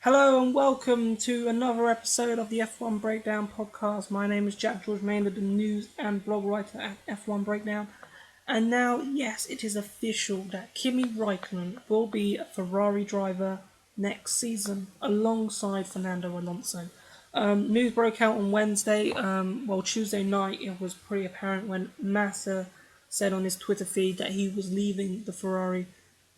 Hello and welcome to another episode of the F1 Breakdown podcast. My name is Jack George Maynard, the news and blog writer at F1 Breakdown. And now, yes, it is official that Kimi Raikkonen will be a Ferrari driver next season alongside Fernando Alonso. News broke out on Wednesday. Tuesday night it was pretty apparent when Massa said on his Twitter feed that he was leaving the Ferrari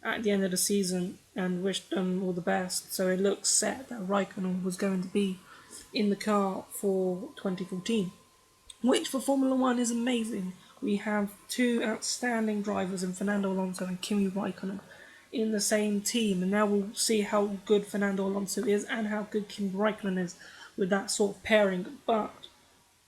at the end of the season and wished them all the best. So it looks set that Raikkonen was going to be in the car for 2014, which for Formula One is amazing. We have two outstanding drivers in Fernando Alonso and Kimi Raikkonen in the same team, and now we'll see how good Fernando Alonso is and how good Kimi Raikkonen is with that sort of pairing. But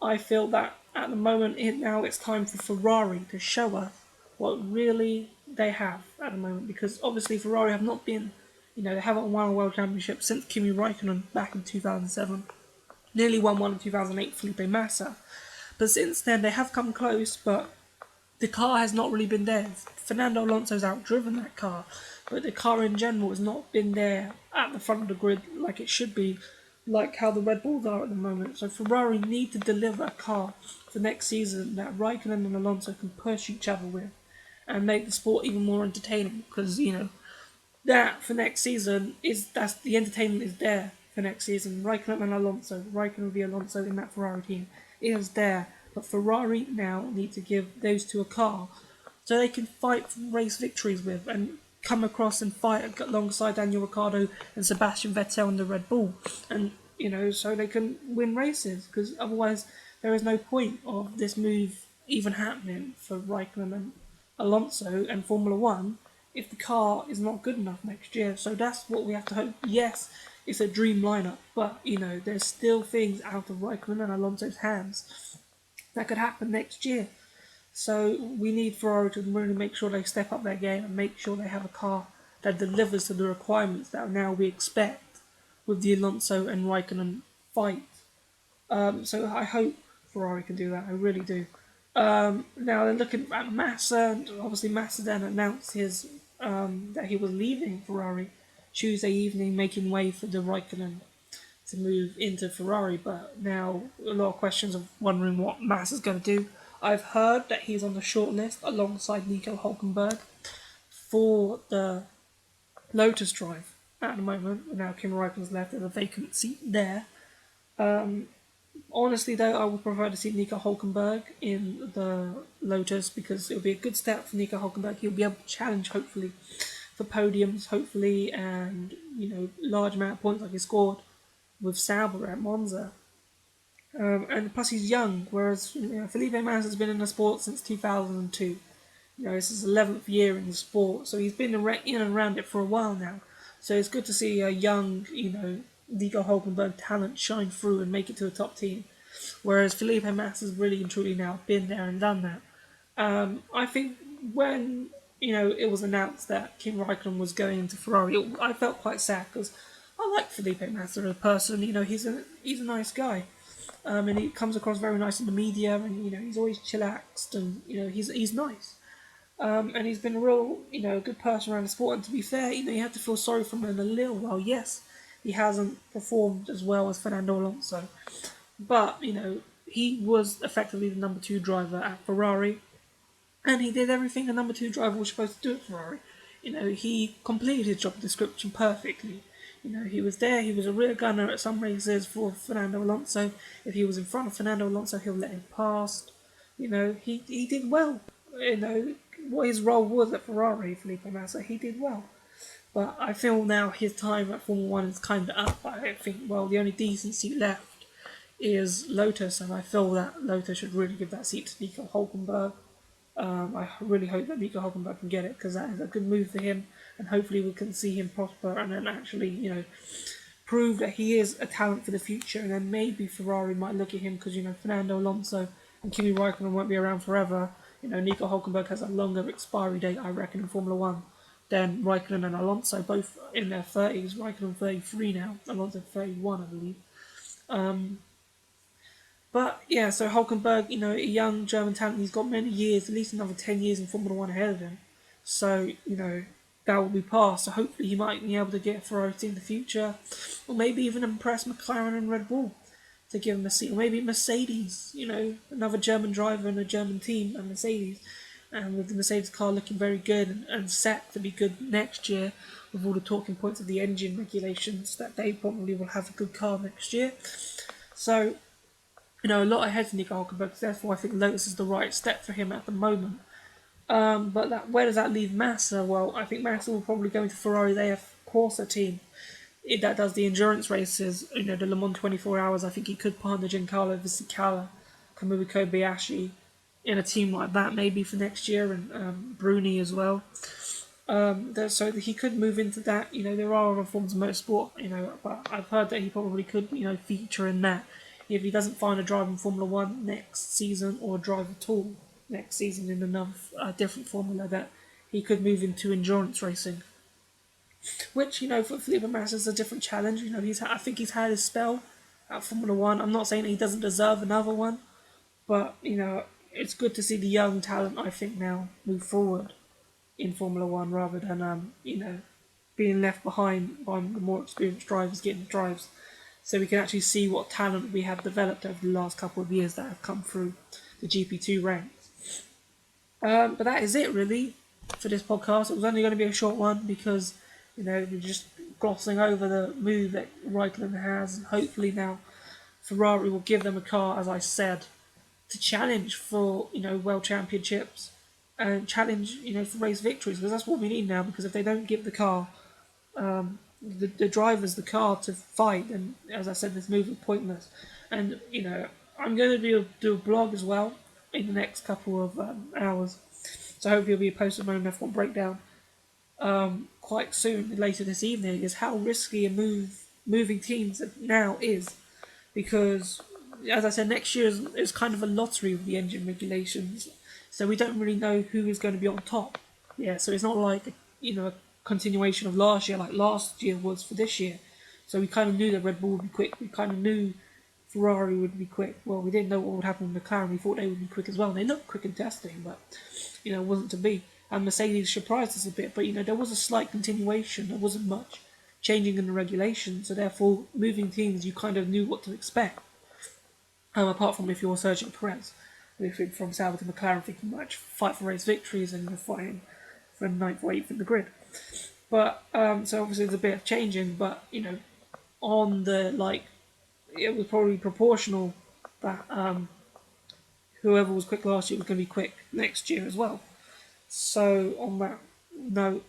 I feel that at the moment now it's time for Ferrari to show us what really they have at the moment, because obviously Ferrari have not been, they haven't won a world championship since Kimi Raikkonen back in 2007. Nearly won one in 2008, Felipe Massa. But since then they have come close, but the car has not really been there. Fernando Alonso's outdriven that car, but the car in general has not been there at the front of the grid like it should be, like how the Red Bulls are at the moment. So Ferrari need to deliver a car for next season that Raikkonen and Alonso can push each other with and make the sport even more entertaining, because that for next season that's the entertainment is there for next season. Raikkonen and Alonso, Raikkonen v Alonso in that Ferrari team is there, but Ferrari now need to give those two a car so they can fight for race victories with and come across and fight alongside Daniel Ricciardo and Sebastian Vettel in the Red Bull, and so they can win races, because otherwise there is no point of this move even happening for Raikkonen and Alonso and Formula One if the car is not good enough next year. So that's what we have to hope. Yes, it's a dream lineup, but there's still things out of Raikkonen and Alonso's hands that could happen next year. So we need Ferrari to really make sure they step up their game and make sure they have a car that delivers to the requirements that now we expect with the Alonso and Raikkonen fight. So I hope Ferrari can do that. I really do. Now they're looking at Massa, and obviously Massa then announced his that he was leaving Ferrari Tuesday evening, making way for the Raikkonen to move into Ferrari. But now a lot of questions of wondering what Massa's going to do. I've heard that he's on the short list alongside Nico Hulkenberg for the Lotus drive at the moment. Now Kimi Raikkonen's left, there's a vacant seat there. Honestly, though, I would prefer to see Nico Hulkenberg in the Lotus, because it would be a good step for Nico Hulkenberg. He'll be able to challenge, hopefully, for podiums, hopefully, and large amount of points like he scored with Sauber at Monza. And plus, he's young, whereas Felipe Massa has been in the sport since 2002. This is his 11th year in the sport, so he's been in and around it for a while now. So it's good to see a young, Nico Hulkenberg talent shine through and make it to a top team, whereas Felipe Massa's really and truly now been there and done that. I think when it was announced that Kimi Raikkonen was going into Ferrari, I felt quite sad, because I like Felipe Massa as a person. He's a nice guy, and he comes across very nice in the media, and he's always chillaxed, and he's nice. And he's been a real, good person around the sport. And to be fair, you have to feel sorry for him in a little while. Yes, he hasn't performed as well as Fernando Alonso, but he was effectively the number 2 driver at Ferrari, and he did everything a number 2 driver was supposed to do at Ferrari. He completed his job description perfectly. He was there. He was a rear gunner at some races for Fernando Alonso. If he was in front of Fernando Alonso, he'll let him pass. He did well. What his role was at Ferrari, Felipe Massa, he did well. But I feel now his time at Formula One is kind of up. I think, the only decent seat left is Lotus, and I feel that Lotus should really give that seat to Nico Hulkenberg. I really hope that Nico Hulkenberg can get it, because that is a good move for him, and hopefully we can see him prosper and then actually, prove that he is a talent for the future, and then maybe Ferrari might look at him, because, Fernando Alonso and Kimi Raikkonen won't be around forever. Nico Hulkenberg has a longer expiry date, I reckon, in Formula One than Raikkonen and Alonso, both in their 30s. Raikkonen 33 now, Alonso 31, I believe. But yeah, so Hulkenberg, a young German talent, he's got many years, at least another 10 years in Formula One ahead of him. So, that will be passed. So hopefully he might be able to get a Ferrari team in the future, or maybe even impress McLaren and Red Bull to give him a seat, or maybe Mercedes, another German driver and a German team and Mercedes. And with the Mercedes car looking very good and set to be good next year, with all the talking points of the engine regulations, that they probably will have a good car next year. So, a lot ahead in Nico Hulkenberg, therefore I think Lotus is the right step for him at the moment. But where does that leave Massa? Well, I think Massa will probably go into Ferrari. They have Corsa team that does the endurance races. The Le Mans 24 Hours. I think he could partner Giancarlo Fisichella, Kamui Kobayashi in a team like that maybe for next year, and Bruni as well. So he could move into that. There are other forms of motorsport. But I've heard that he probably could feature in that if he doesn't find a drive in Formula One next season or drive at all next season in another different formula, that he could move into endurance racing, which for Felipe Massa is a different challenge. I think he's had his spell at Formula One. I'm not saying he doesn't deserve another one, but it's good to see the young talent, I think, now move forward in Formula One rather than being left behind by the more experienced drivers getting the drives. So we can actually see what talent we have developed over the last couple of years that have come through the GP2 ranks. But that is it really for this podcast. It was only going to be a short one because we're just glossing over the move that Raikkonen has, and hopefully now Ferrari will give them a car, as I said, to challenge for world championships and challenge for race victories, because that's what we need now. Because if they don't give the car, the drivers the car to fight, and as I said, this move is pointless. And I'm going to do a blog as well in the next couple of hours, so hopefully it'll be posted on my own F1 Breakdown quite soon, later this evening, is how risky a moving teams now is, because as I said, next year is kind of a lottery with the engine regulations, so we don't really know who is going to be on top. So it's not like a continuation of last year like last year was for this year. So we kind of knew that Red Bull would be quick, we kind of knew Ferrari would be quick. Well, we didn't know what would happen with McLaren. We thought they would be quick as well. They looked quick in testing, but it wasn't to be. And Mercedes surprised us a bit, but there was a slight continuation. There wasn't much changing in the regulations, so therefore, moving teams, you kind of knew what to expect. Apart from if you're Sergio Perez, from Sauber to McLaren, thinking you might fight for race victories and you're fighting for 9th or 8th in the grid. But so obviously there's a bit of changing, but on the it was probably proportional that whoever was quick last year was going to be quick next year as well. So on that note,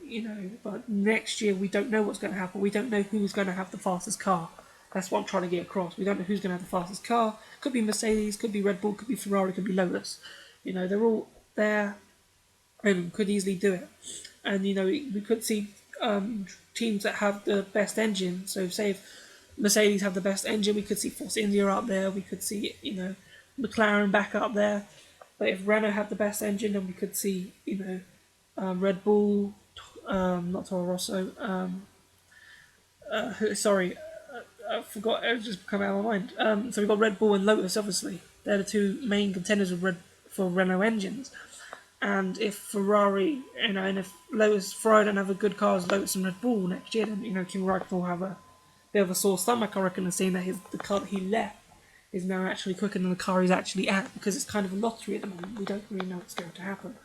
but next year we don't know what's going to happen. We don't know who's going to have the fastest car. That's what I'm trying to get across. We don't know who's going to have the fastest car. Could be Mercedes, could be Red Bull, could be Ferrari, could be Lotus. They're all there and could easily do it. And we could see teams that have the best engine. So say if Mercedes have the best engine, we could see Force India up there. We could see McLaren back up there. But if Renault had the best engine, then we could see Red Bull, not Toro Rosso. I forgot. It just come out of my mind. So we've got Red Bull and Lotus. Obviously, they're the two main contenders for Renault engines. And if Ferrari, and if Ferrari don't have a good car as Lotus and Red Bull next year, then Kimi Raikkonen will have a bit of a sore stomach, I reckon, and seeing that the car that he left is now actually quicker than the car he's actually at, because it's kind of a lottery at the moment. We don't really know what's going to happen.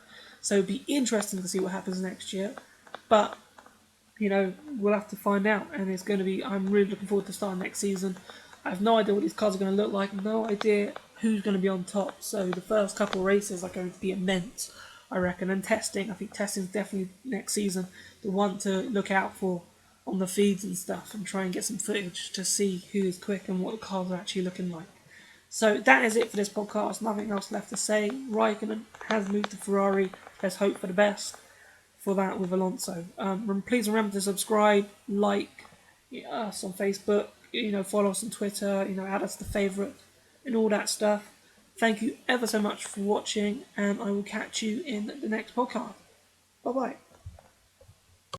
So it'd be interesting to see what happens next year. But we'll have to find out, and it's going to be. I'm really looking forward to starting next season. I have no idea what these cars are going to look like. No idea who's going to be on top. So the first couple of races are going to be immense, I reckon. And testing, I think testing is definitely next season the one to look out for on the feeds and stuff, and try and get some footage to see who is quick and what the cars are actually looking like. So that is it for this podcast. Nothing else left to say. Raikkonen has moved to Ferrari. Let's hope for the best for that with Alonso. Please remember to subscribe, like us on Facebook, follow us on Twitter, add us to favourite and all that stuff. Thank you ever so much for watching, and I will catch you in the next podcast. Bye bye.